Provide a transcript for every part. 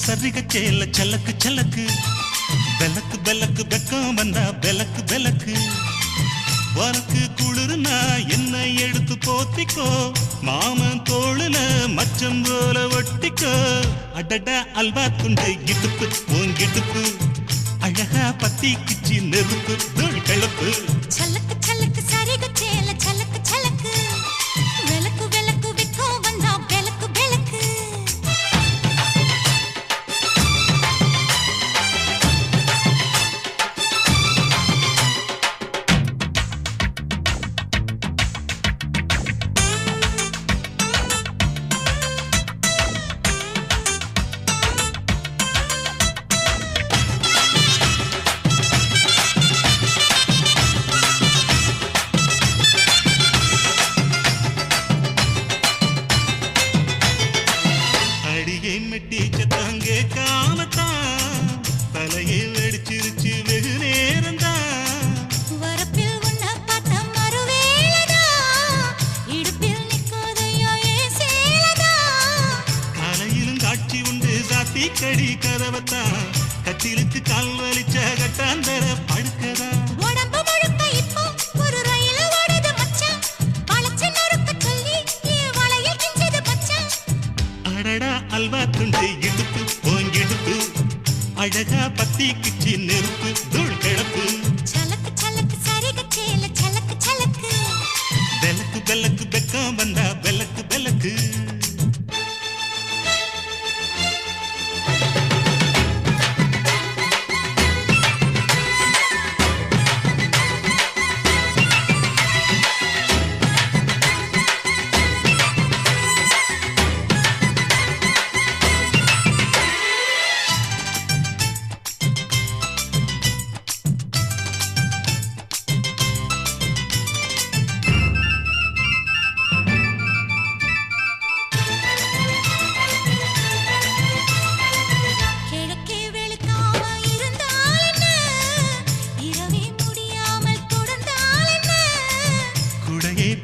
சரிக சேல சலக்கு சலக்கு பெலக்கு பெலக்கு வெக்கம் வந்தா பெலக்கு பெலக்கு உனக்கு குளிர்னா என்னை எடுத்து போத்திக்கோ மாமன் தோளுல மச்சம் போல ஒட்டிக்கோ அடடா அல்வா துண்டு இடுப்பு உங்கிடுப்பு அழகா பத்தி கிச்சி நெருப்பு தூள் கிளப்பு சலக்கு சலக்கு சரிக சேல சலக்கு சலக்கு வெலக்கு வெலக்கு வெக்கம் வந்தா பெலக்கு பெலக்கு தலையை வெடிச்சிருச்சு வெகு நேரம்தான் வரப்பில் உன்ன பார்த்த மறுவேளதா இடுப்பில் நிற்காதையா ஏ சேலதா காலையிலும் காட்சி உண்டு சாத்தி கடி கதவத்தான் கட்டிலுக்கு கால் வலிச்ச கட்டாந்தர படுக்கதா உடம்பு முழுக்க இப்போ ஒரு ரயில் ஓடுது மச்சான் வளைச்சு நறுக்க சொல்லி என் வளையல் கிஞ்சது மச்சான் அடடா அல்வா துண்டு இடுப்பு ஓங்கிடுப்பு அழகா பத்தி கிச்சி நெருப்பு தூள் கிளப்பு சலக்கு சலக்கு சரிக சேல சலக்கு சலக்கு பெலக்கு பெலக்கு வெக்கம் வந்தா பெலக்கு பெலக்கு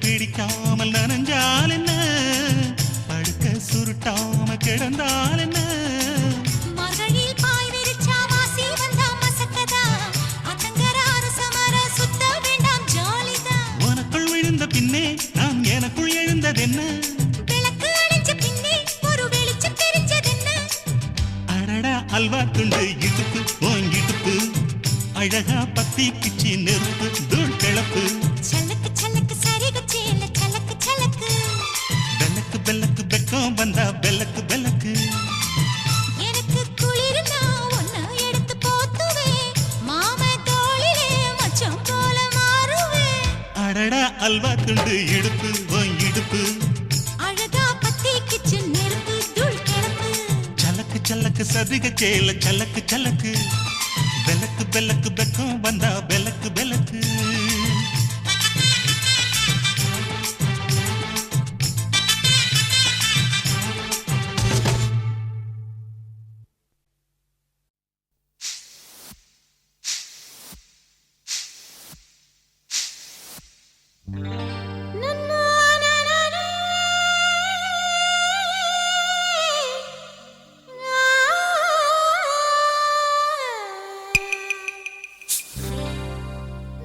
பிடிக்காமல் நனஞ்சால் என்ன படுக்க சுருட்டாம கிடந்தால் என்ன மகளில் பாய் விரிச்சா வாசி வந்தா மசக்கதா அத்தங்கரார சமர சுத்த வேண்டாம் ஜாலிதா உனக்குள் விழுந்த பின்னே நான் எனக்குள் எழுந்ததென்ன விளக்கு அணைஞ்ச பின்னே ஒரு வெளிச்சம் தெரிஞ்சதென்ன அடடா அல்வா துண்டு இடுப்பு ஓங்கிடுப்பு அழகா பத்தி கிச்சி நெருப்பு தூள் கிளப்பு சலக்கு சலக்கு சரிக சேல சலக்கு சலக்கு பெலக்கு பெலக்கு வெக்கம் வந்தா பெலக்கு பெலக்கு எனக்கு குளிர்னா ஒன்ன எடுத்து போத்துவே மாம தோளிலே மச்சம் போல மாறுவே அடடா அல்வா துண்டு இடுப்பு ஓங்கிடுப்பு அழகா பத்தி கிச்சு நெருப்பு தூள் கிளப்பு சலக்கு சலக்கு சரிக சேல சலக்கு சலக்கு பெலக்கு பெலக்கு வெக்கம் வந்தா பெலக்கு பெலக்கு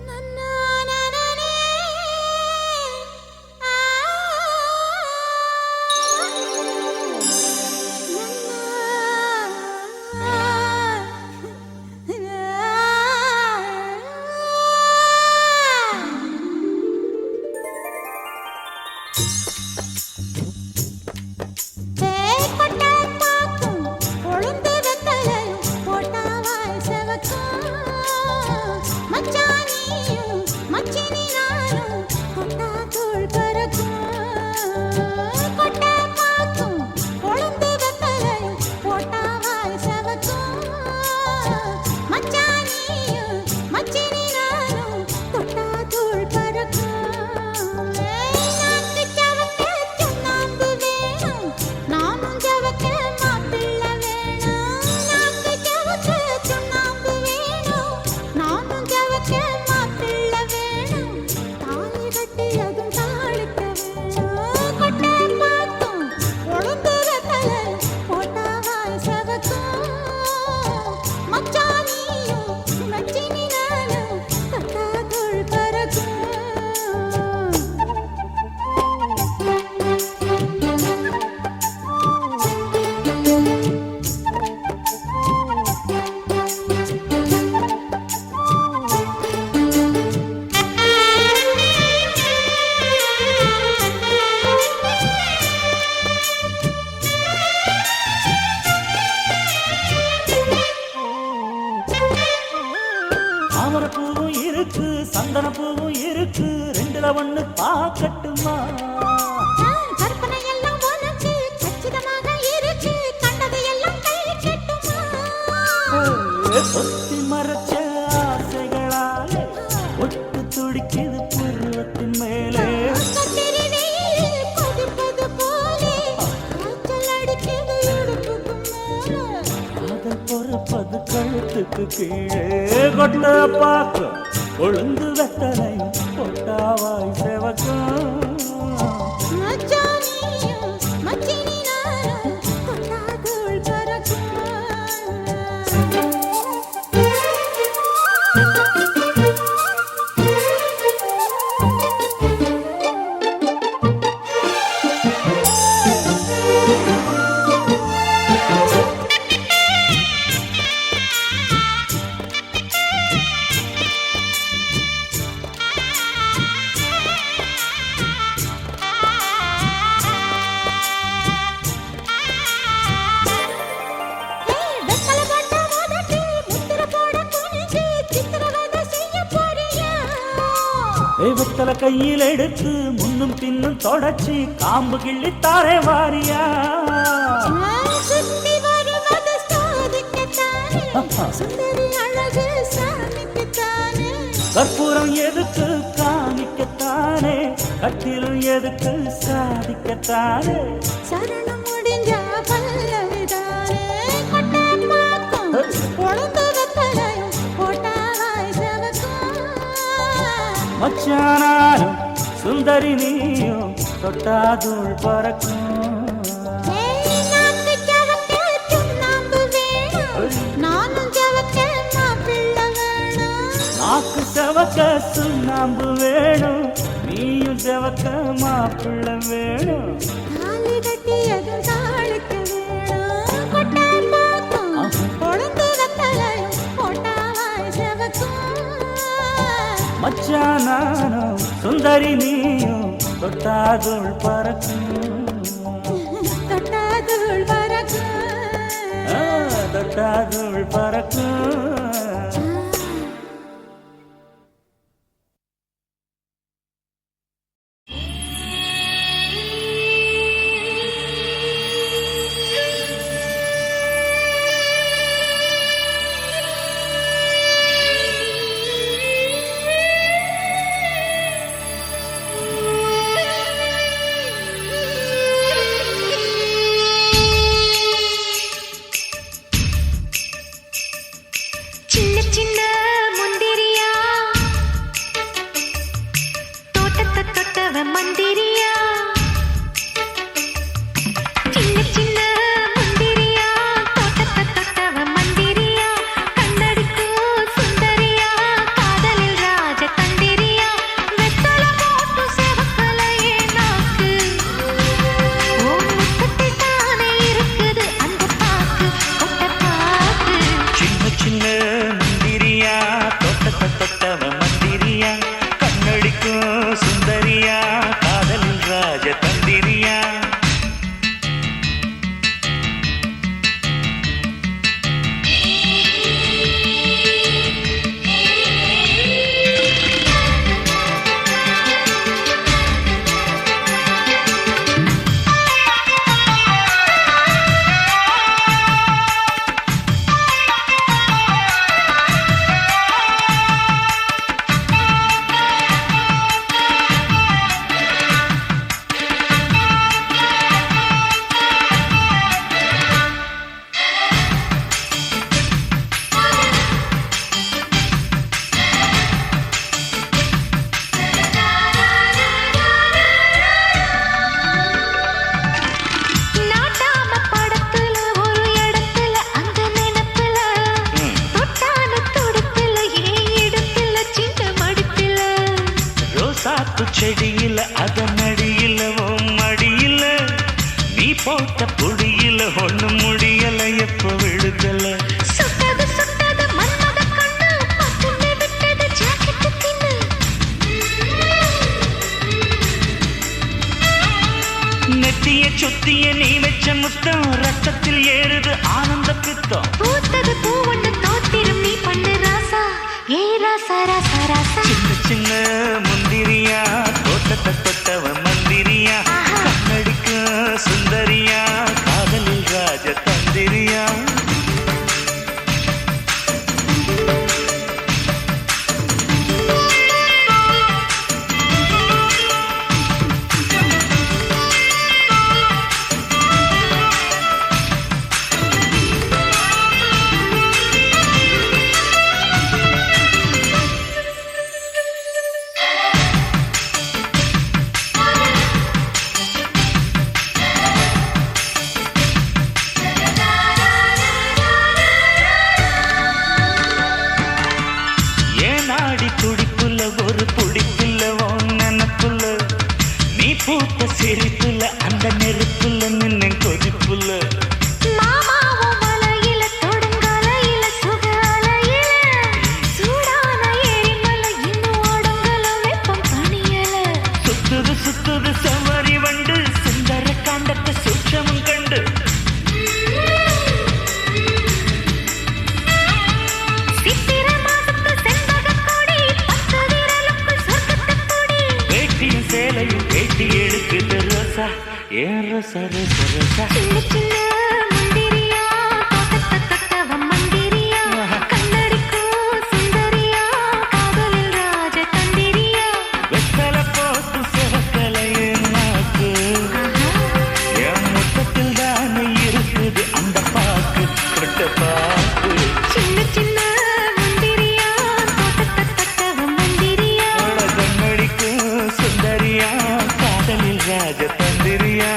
நன்னா தாமரை பூவும் இருக்கு சந்தன பூவும் இருக்கு ரெண்டுல ஒண்ணு பாக்கட்டுமா கற்பனை எல்லாம் உனக்கு கச்சிதமாக இருக்கு கண்டது எல்லாம் கை கட்டுமா பொத்தி மறைச்ச ஆசைகளாலே ஒட்டு துடிக்குது பருவத்தின் மேலே கத்திரி வெயில் கொதிப்பது போலே காய்ச்சல் அடிக்குது இடுப்புக்கு மேலே காதல் பொறுப்பது கழுத்துக்கு கீழே கொட்ட பார்க்க கொழுந்து வெத்தலையும் கொட்டாவாய் செவக்கும் மச்சானியும் மச்சினி நானும் கொட்டாதுள் பறக்கும் வெத்தலை போட்ட மோதட்டி முத்திர போட துணிஞ்சு சித்திரவதை செய்ய போறியா வெத்தலை கையில் எடுத்து முன்னும் பின்னும் தொடச்சி காம்பு கிள்ளி தாரே வாரியா சுத்தி வருவது சாதிக்கத்தானே சுந்தரி அழகு சாமிக்குத்தானே கற்பூரம் எதுக்கு காமிக்கத்தானே கட்டிலும் எதுக்கு சாதிக்கத்தானே சரணம் முடிஞ்சா பல்லவிதானே கொட்டை பாக்கும் பொழுது வெத்தலையும் போட்டாய் செவக்கும் மச்சானாலும் சுந்தரி நீயும் தொட்டாதுள் பறக்கும் நாக்கு ஜவக்க சுண்ணாம்பு வேணும் நானும் ஜவக்க மாப்பிள்ளை வேணும் நாக்கு செவக்க சுண்ணாம்பு வேணும் நீயும் செவக்க மாப்பிள்ளை வேணும் தாலி கட்டியதும் தாளுக்கு வேணும் கொட்டை பாக்கும் பொழுது வெத்தலையும் போட்டாய் செவக்கும் மச்சானாலும் சுந்தரி நீயும் தொட்டாதுள் பறக்கும் தொட்டாதுள் பறக்கும் தொட்டாதுள் பறக்கும் சின்ன சின்ன முந்திரியா தோட்டத்தை தொட்டவ மந்திரியா சின்ன சின்ன முந்திரியா தோட்டத்தை தொட்டவ மந்திரியா கண்ணடிக்கும் சுந்தரியா காதலில் ராஜ தந்திரியா வெத்தல போட்டு செவக்கலையே நாக்கு ஓ முத்தத்தில் தானே இருக்குது அந்த பாக்கு கொட்ட பாக்கு சின்ன சின்ன முந்திரியா தொட்டத்தை தொட்டவ மந்திரியா கண்ணடிக்கும் சுந்தரியா காதலில் ராஜ தந்திரியா நாட்டாம படத்துல ஒரு இடத்துல அந்த நினைப்புல தொட்டான துடுப்புல ஏன் இடத்துல சின்ன மடிப்புல ரோசாப்பு செடியில அதன் அடியில உன் மடியில நீ போட்ட பொடியில ஒண்ணு முடியல எப்ப விடுதல சுட்டது சுட்டது மன்மத கண்ணு பத்துன்னு விட்டது ஜாக்கெட்டு தின்னு நெத்திய சுத்திய நீ வச்ச முத்தம் ரத்தத்தில் ஏறுது ஆனந்த பித்தம் பூத்தது பூ ஒண்ணு தோத்திரும் நீ பண்ணு ராசா ஏ ராசா சின்ன முந்திரியா தோட்டத்தை தொட்டவ மந்திரியா கண்ணடிக்க சுந்தரியா காதலில் ராஜ தந்திரியா ஒரு புடிப்புல நினப்புல நீ பூத்த சிரிப்புல அந்த நெருப்புல நின்ன கொதிப்புல மாமாவும் மலையில தொடுங்கலையில சுகலையில சூடான எரிமலை இன்னும் ஓடுங்கல வெப்பம் தனியல சுத்துது சுத்துது சவாரி வண்டு சுந்தர காண்டத்தை சூட்சமும் கண்டு வேட்டி எடுக்குது ரோசா ஏன் ரோசா ரோசா ரோசா சின்ன சின்ன முந்திரியா தோட்டத்தை தொட்டவ மந்திரியா கண்ணடிக்கும் சுந்தரியா காதலில் ராஜ தந்திரியா வெத்தலை போட்டு சிவக்கலையே நாக்கு என் முத்தத்தில் தானே இருக்குது அந்த பாக்கு கொட்ட பாக்கு சின்ன சின்ன முந்திரியா தோட்டத்தை தொட்டவ மந்திரியா கண்ணடிக்கும் சுந்தரியா காதலில் ராஜ தந்திரியா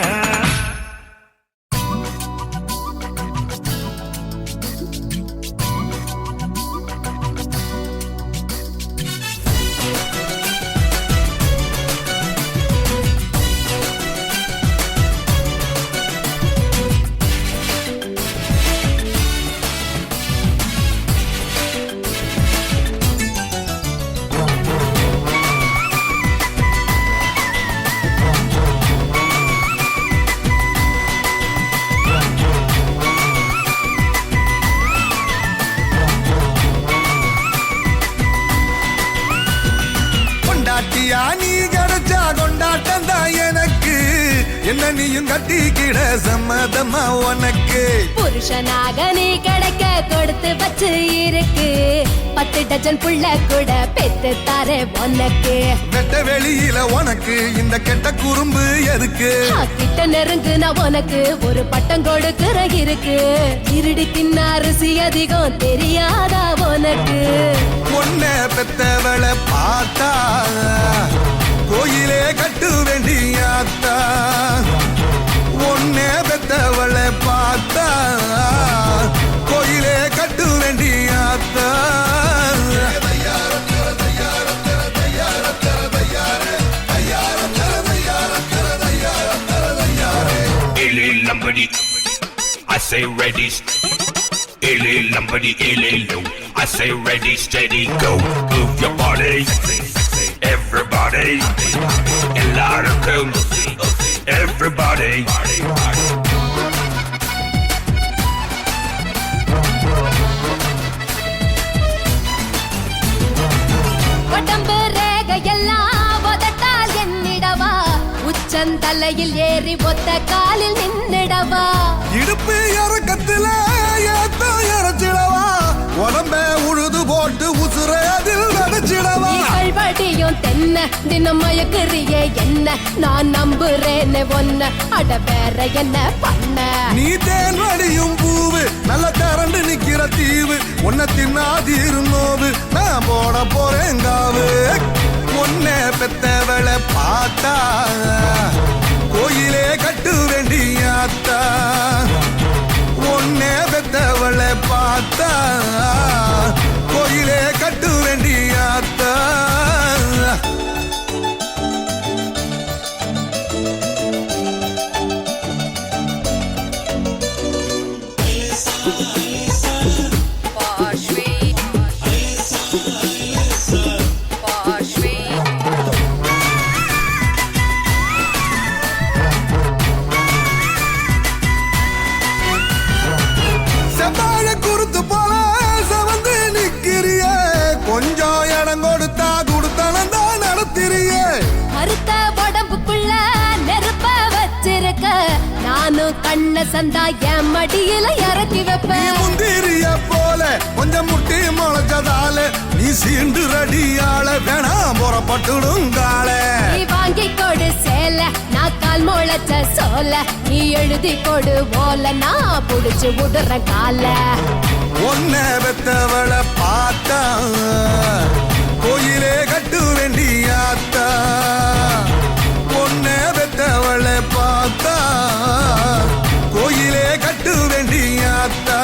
நீ கிடைச்சா கொண்டாட்டம் தான் எனக்கு என்ன நீயும் கட்டிக்கிட சம்மதமா உனக்கு புருஷனாக நீ கிடைக்க கொடுத்து வச்சு இருக்கு 10 டஜன் புள்ள கூட பெத்து தாரே உனக்கு வெட்ட வெளியில உனக்கு இந்த கெட்ட குறும்பு எதுக்கு கிட்ட நெருங்குனா உனக்கு ஒரு பட்டம் கொடுக்கிற இருக்கு இருடி தின்ன அரிசி அதிகம் தெரியாதா உனக்கு உன்னை பெத்தவளை பார்த்தா கோயிலே கட்டு வேண்டியாத்தா உன்னை பெத்தவளை பார்த்தா கோயிலே கட்டு வேண்டியாத்தா Lambadi, I say ready. Illy Lambadi, illy low. I say ready, steady, go. Move your body, everybody. Ellarkum, everybody. உடம்பு ரேகையெல்லாம் உதட்டால் எண்ணிடவா உச்சந்தலையில் ஏறி ஒத்த காலில் நின்னிடவா இடுப்பு இறக்கத்துல ஏத்த இறச்சிடவா உடம்ப உழுது போட்டு உசுர அதில் நடிச்சிடவா வடியும் தென்ன தினம் மயக்குறியே என்ன நான் நம்புறேன்னு ஒன்ன அட வேற என்ன பண்ண நீ தேன் வடியும் பூவு நல்ல திரண்டு நிக்கிற தீவு உன்னை தின்னாதீரு நோவு நான் போட போறேன் காவு உன்னை பெத்தவளை பார்த்தா கோயிலே கட்டு வேண்டியாத்தா உன்னை பெத்தவளை பார்த்தா கோயிலே கட்டு வேண்டியாத்தா செவ்வாழை குறுத்து போல நான் கண்ண சந்தா என் மடியில இறக்கி நீ வைப்பேன். முந்திரிய போல கொஞ்சம் முட்டி முளைச்சதால நீ சீண்டு ரடியால வேணாம் புறப்பட்டுடுங்கால. நீ வாங்கி கொடு சேல நான் கால் முளைச்ச சோல நீ எழுதி கொடு ஓல நான் புடிச்சு விடுற கால. ஒன்ன பெத்தவள பார்த்தா கோயிலே கட்டு வேண்டியாத்தா. ஒன்ன பெத்தவள பார்த்தா கோயிலே கட்டு வேண்டியாத்தா.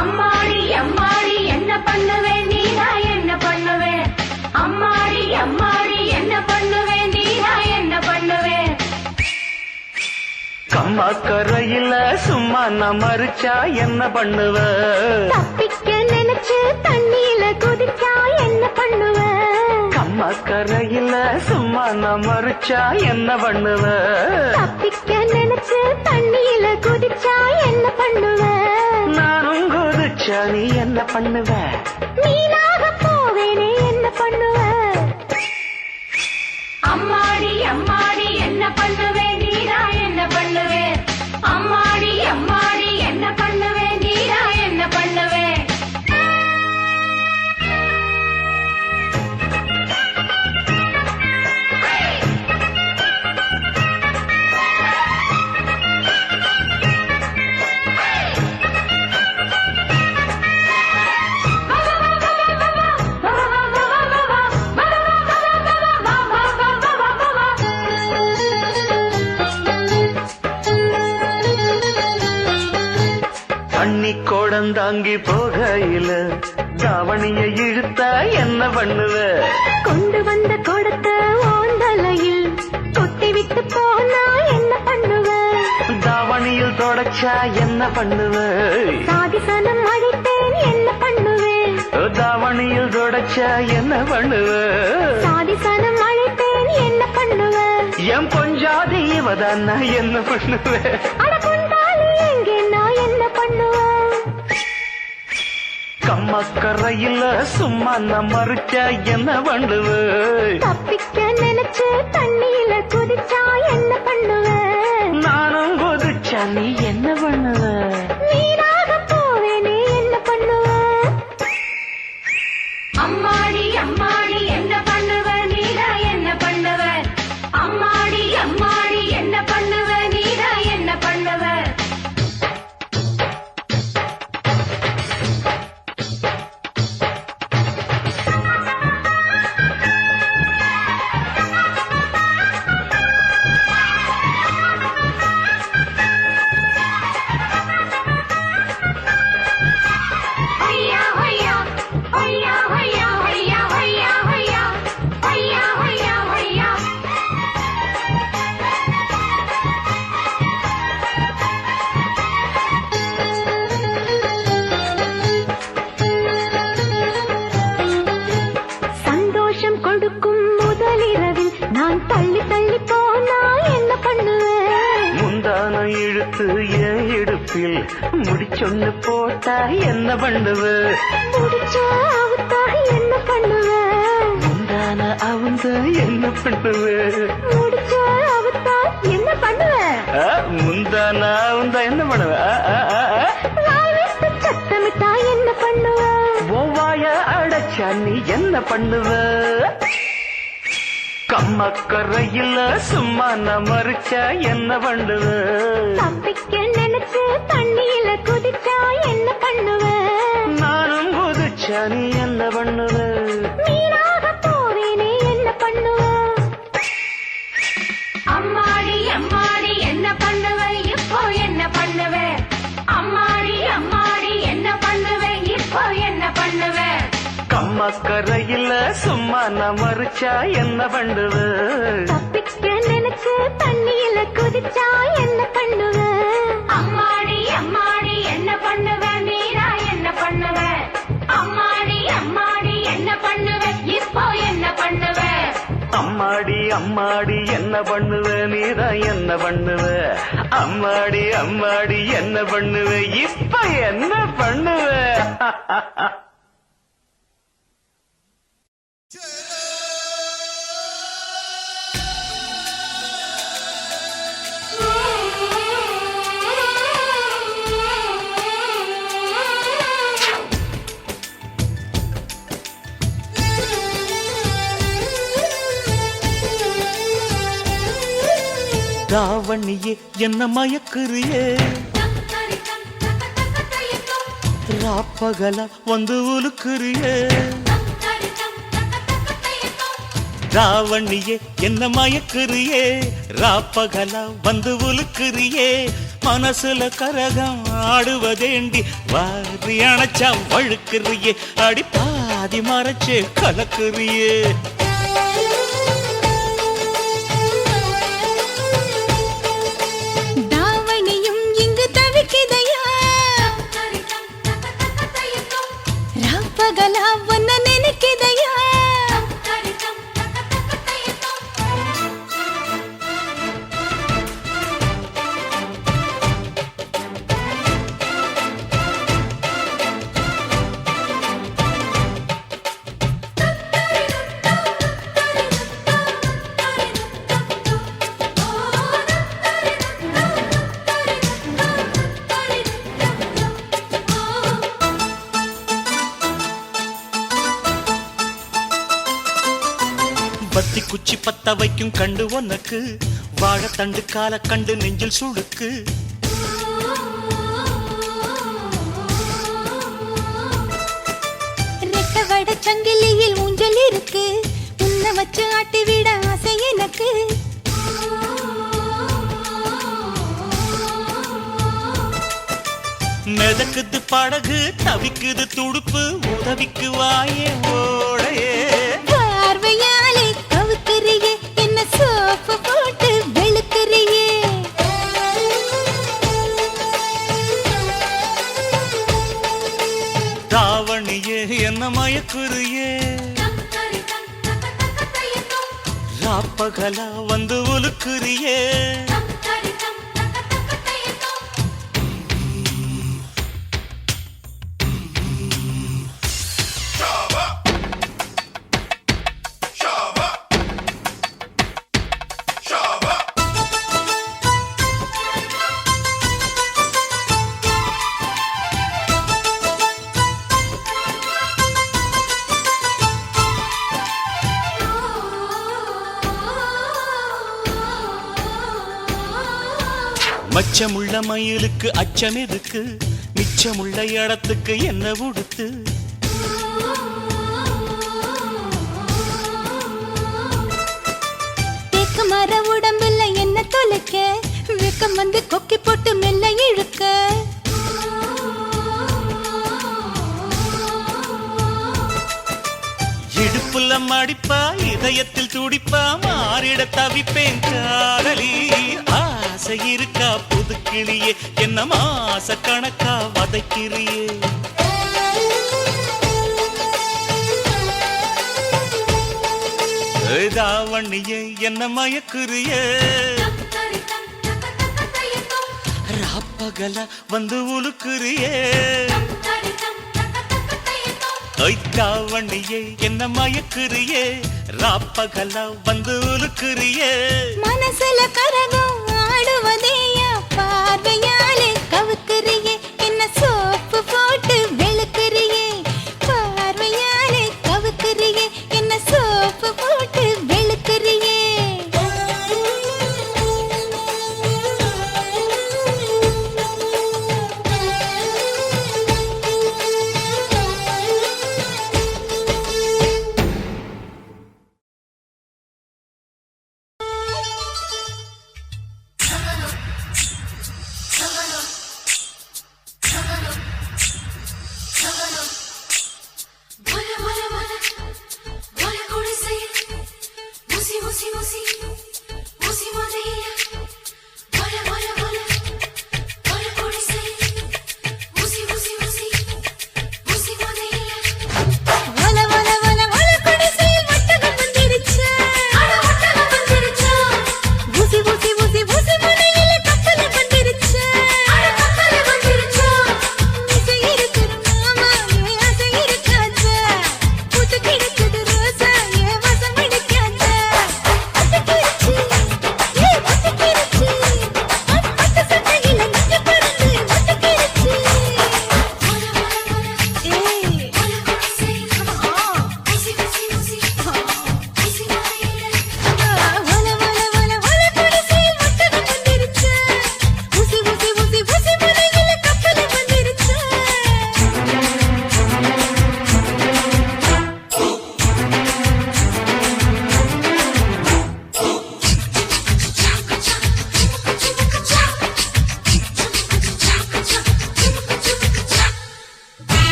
அம்மாடி அம்மாடி என்ன பண்ணுவேன் நீனா என்ன பண்ணுவேன். அம்மாடி அம்மாடி என்ன பண்ணுவேன் நீனா என்ன பண்ணுவேன். கம்மாக்கரையில சும்மா நான் மறிச்சா என்ன பண்ணுவ? தப்பிக்க நினைச்சு தண்ணியில குதிச்சா என்ன பண்ணுவேன். கம்மாக்கரையில சும்மா நான் மறிச்சா என்ன பண்ணுவ? தப்பிக்க நினைச்சு தண்ணியில குதிச்சா என்ன பண்ணுவேன். நானும் குதிச்சா நீ என்ன பண்ணுவ? நீனாக போவேனே என்ன பண்ணுவேன். அம்மாடி அம்மாடி என்ன பண்ணுவேன் நீனா என்ன பண்ணுவேன். அம்மாடி அம்மாடி என்ன பண்ணுவேன் நீனா என்ன பண்ணுவேன். தண்ணி கோடந்தாங்கி போகையில தாவணிய இழுத்தா என்ன பண்ணுவ? கொண்டு வந்த கொடுத்த ஓந்தலையில் கொட்டி விட்டு போனா என்ன பண்ணுவேன். தாவணியில் தொடச்சா என்ன பண்ணுவ? சாதிசனம் அழைத்தேன் என்ன பண்ணுவேன். தாவணியில் தொடச்சா என்ன பண்ணுவ? சாதிசனம் அழைத்தேன் என்ன பண்ணுவேன். என் பொஞ்சாதி இவதான் நான் என்ன பண்ணுவேன்? அட கொண்டாலி எங்கே நான் என்ன பண்ணுவேன். கம்மக்கரையில சும்மா நான் மறிச்சா என்ன பண்ணுவேன்? தப்பிக்க நினைச்சு தண்ணியில குதிச்சா என்ன பண்ணுவேன். நானும் குதிச்சா நீ என்ன பண்ணுவ? நீராக போவேனே என்ன பண்ணுவேன். அம்மாடி அம்மாடி என்ன பண்ணுவேன் நீரா என்ன பண்ணுவேன். அம்மாடி அம்மாடி என்ன பண்ணுவேன் நீரா என்ன பண்ணுவேன். ஹொய்யா ஹொய்யா ஹொய்யா ஹொய்யா ஹொய்யா ஹொய்யா ஹொய்யா ஹொய்யா ஹொய்யா ஹொய்யா. சந்தோஷம் கொடுக்கும் முதலிரவில் நான் தள்ளி தள்ளி போனா என்ன பண்ணுவேன். முந்தான இழுத்து என் இடுப்பில் முடிச்சொன்னு போட்டா என்ன பண்ணுவ? முடிச்சா அவுத்தா என்ன பண்ணுவேன். முந்தான அவுந்த என்ன பண்ணுவ? முடிச்சா அவுத்தா என்ன பண்ணுவேன். முந்தான அவுந்த என்ன பண்ணுவ? வாய் விட்டு சத்தமிட்டா என்ன பண்ணுவேன். ஓவாய அடைச்சா நீ என்ன பண்ணுவ? கம்மக்கரையில சும்மா நான் மறிச்சா என்ன பண்ணுவ? தப்பிக்க நினைச்சு தண்ணியில குதிச்சா என்ன பண்ணுவேன். நானும் குதிச்சா நீ என்ன பண்ணுவ? நீராக போவேனே என்ன பண்ணுவேன். அம்மாடி அம்மாடி என்ன பண்ணுவேன் இப்போ என்ன பண்ணுவேன். மஸ்கரையில சும்மா நான் மறுச்சா என்ன பண்ணுவ தப்பிக்க நினைச்சு தண்ணியில குதிச்சா என்ன பண்ணுவ அம்மாடி அம்மாடி என்ன பண்ணுவ மீரா என்ன பண்ணுவ அம்மாடி அம்மாடி என்ன பண்ணுவ இப்போ என்ன பண்ணுவ அம்மாடி அம்மாடி என்ன பண்ணுவ நீதான் என்ன பண்ணுவ அம்மாடி அம்மாடி என்ன பண்ணுவ இப்ப என்ன பண்ணுவ தாவணியே என்ன மயக்குறியே ராப்பகலா வந்து உலுக்குறியே தாவணியே என்ன மயக்குறியே ராப்பகலா வந்து உலுக்குறியே மனசுல கரகம் ஆடுவதேண்டி வாரி அணைச்சா வழுக்குறியே அடி பாதி மறைச்சு கலக்குறியே பத்தி குச்சி பத்த வைக்கும் கண்டு உனக்கு வாழைத்தண்டு கால கண்டு நெஞ்சில் சுழுக்கு ரெட்ட வட சங்கிலியில் ஊஞ்சல் இருக்கு உன்னை வச்சு ஆட்டி விட ஆசை எனக்கு மிதக்குது படகு தவிக்குது துடுப்பு உதவிக்கு வாயே ஓடையே பார்வையாலே கவுக்குறியே என்ன சோப்பு போட்டு வெளுக்குறியே தாவணியே என்ன மயக்குறியே ராப்பகலா வந்து உலுக்குறியே மச்சமுள்ள மயிலுக்கு அச்சம் எதுக்கு மிச்சமுள்ள இடத்துக்கு என்ன உடுத்து தேக்கு மர உடம்புல என்ன தொலைக்க வெக்கம் வந்து கொக்கி போட்டு மெல்ல இழுக்க இடுப்புல மடிப்பா இதயத்தில் துடிப்பா மாறிட தவிப்பேன் காதலி ஆசை இருக்கா புதுக்கிளியே என்ன மாச கணக்கா வதைக்கிறியே தாவணியே என்ன மயக்குறியே ராப்பகலா வந்து உலுக்குறியே தாவணியே என்ன மயக்குறியே ராப்பகலா வந்து உலுக்குறியே மனசுல கரகம் ஆடுவதேயா பார்வையாலே கவுக்குறியே என்ன சோப்பு போட்டு வெளுக்குறியே பார்வையாலே கவுக்குறியே என்ன சோப்பு போட்டு வெளுக்குறியே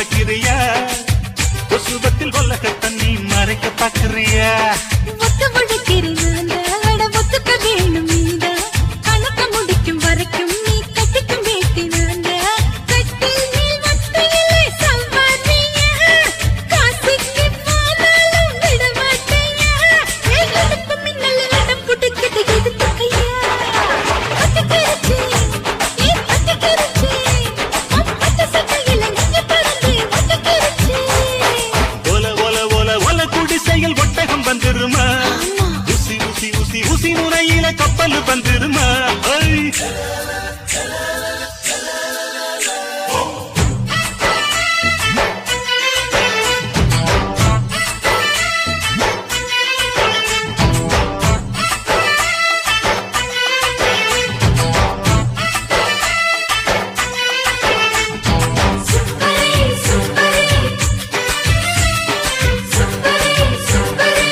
சாக்கிறியா கொசுபத்தில் கொல்லக்க தண்ணி மறைக்க பாக்குறியா ஒத்து உழைக்கிறேன் அட ஒத்துக்க வேணும் நீதான் கணக்க முடிக்கும் வரைக்கும் நீ கட்டிக்கும் வேட்டினான் கட்டில் மேல் மத்தியிலே சம்பாதியா காசுக்கு போனாலும் விட மாட்டியா எங்களுக்கு மின்னல் இடம் புட்டுக்கிட்டு எதுக்கு கையா பட்டுக்கிருச்சு பட்டுக்கிருச்சு பட்டு சட்டையில நெஞ்சு பறந்து ஒட்டுக்கிருச்சு ஓல ஓல ஓல ஓல குடிசையில் ஒட்டகம் வந்துருமா உசி உசி உசி உசி முறையில கப்பல் வந்துருமா சுப்பரே சுப்பரே சுப்பரே சுப்பரே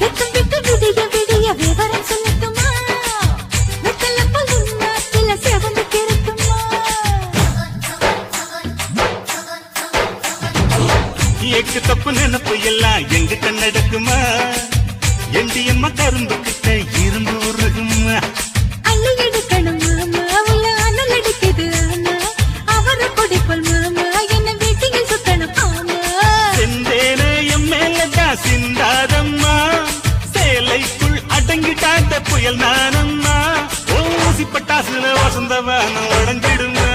வெக்கம் விட்டு விடிய விடிய விவரம் சொல்லட்டுமா வெத்தல பல்லுன்னா சில செவந்து கிறுக்குமா எக்கு தப்பு நினைப்பு எல்லாம் எங்கிட்ட நடக்குமா எண்டியம்மா கரும்பு கிட்ட இரும்பு உருகுமா அள்ளி எடுக்கணும் மாமா உள்ள அனல் அடிக்குது ஆனா அவரை கொடிப்பல் மாமா என்ன வீட்டில் சுத்தணும் ஆமா செந்தேனே என் மேலதான் சிந்தாதம்மா சேலைக்குள் அடங்கிட்டாட்ட புயல் நானம்மா ஊசி பட்டாசுல வசந்தவானம் உடஞ்சிடுமா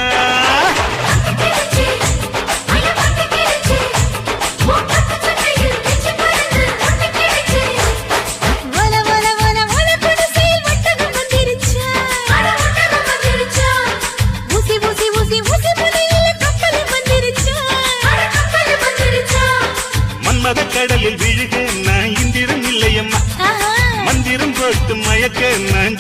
பட்டுக்கிருச்சு அட பட்டுக்கிருச்சு பட்டு சட்டையில் நெஞ்சு பறந்து ஒட்டுக்கிருச்சு வல வல வல வல குடிசையில் ஒட்டகம் வந்துருச்சா அட ஒட்டகம் வந்துருச்சா ஊசி ஊசி ஊசி ஊசி முனையில கப்பல் வந்துருச்சா அட கப்பல் வந்துருச்சா மன்மத கடலில் விழுக நான் இந்திரம் இல்லையம்மா ஆஹா மந்திரம் போட்டு மயக்க நான்